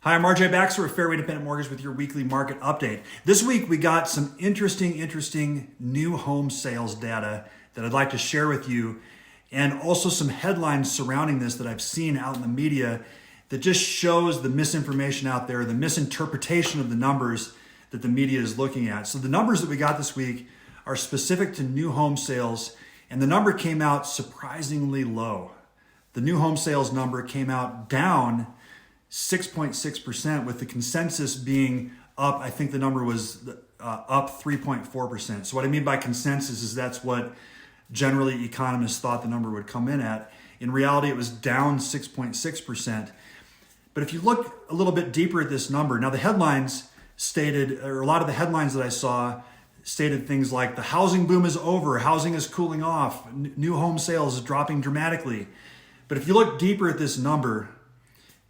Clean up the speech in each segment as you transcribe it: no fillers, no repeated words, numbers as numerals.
Hi, I'm RJ Baxter with Fairway Independent Mortgage with your weekly market update. This week we got some interesting new home sales data that I'd like to share with you, and also some headlines surrounding this that I've seen out in the media that just shows the misinformation out there, the misinterpretation of the numbers that the media is looking at. So the numbers that we got this week are specific to new home sales, and the number came out surprisingly low. The new home sales number came out down 6.6%, with the consensus being up. I think the number was up 3.4%. So what I mean by consensus is that's what generally economists thought the number would come in at. In reality, it was down 6.6%. But if you look a little bit deeper at this number, now the headlines stated, or a lot of the headlines that I saw stated things like the housing boom is over, housing is cooling off, new home sales is dropping dramatically. But if you look deeper at this number,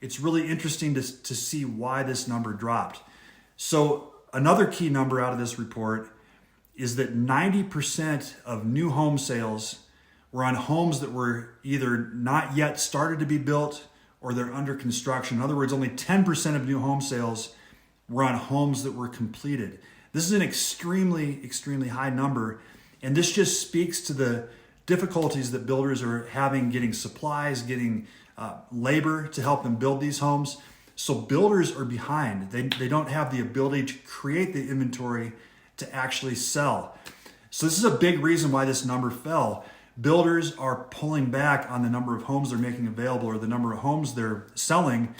it's really interesting to see why this number dropped. So another key number out of this report is that 90% of new home sales were on homes that were either not yet started to be built or they're under construction. In other words, only 10% of new home sales were on homes that were completed. This is an extremely high number, and this just speaks to the difficulties that builders are having getting supplies, getting labor to help them build these homes. So builders are behind. They don't have the ability to create the inventory to actually sell. So this is a big reason why this number fell. Builders are pulling back on the number of homes they're making available or the number of homes they're selling,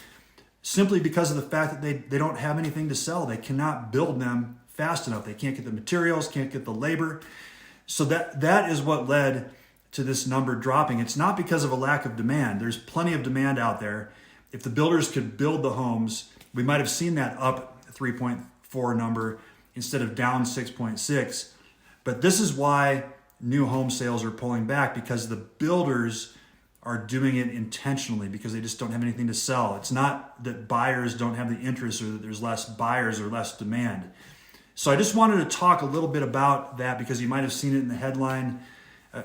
simply because of the fact that they don't have anything to sell. They cannot build them fast enough. They can't get the materials, can't get the labor. So that is what led to this number dropping. It's not because of a lack of demand. There's plenty of demand out there. If the builders could build the homes, we might have seen that up 3.4 number instead of down 6.6. But this is why new home sales are pulling back, because the builders are doing it intentionally because they just don't have anything to sell. It's not that buyers don't have the interest or that there's less buyers or less demand. So I just wanted to talk a little bit about that, because you might have seen it in the headline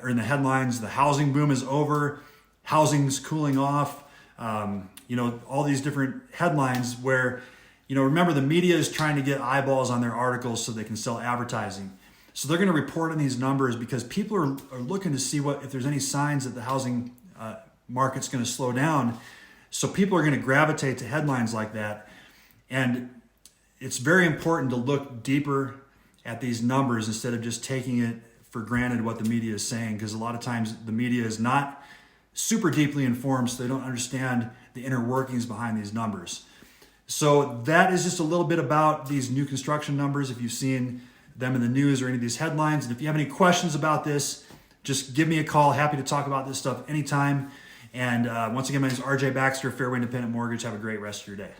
or in the headlines. The housing boom is over, housing's cooling off, all these different headlines where, remember, the media is trying to get eyeballs on their articles so they can sell advertising. So they're going to report on these numbers because people are looking to see if there's any signs that the housing market's going to slow down. So people are going to gravitate to headlines like that. And it's very important to look deeper at these numbers instead of just taking it for granted what the media is saying, because a lot of times the media is not super deeply informed, so they don't understand the inner workings behind these numbers. So that is just a little bit about these new construction numbers, if you've seen them in the news or any of these headlines. And if you have any questions about this, just give me a call. Happy to talk about this stuff anytime. And once again, my name is RJ Baxter, Fairway Independent Mortgage. Have a great rest of your day.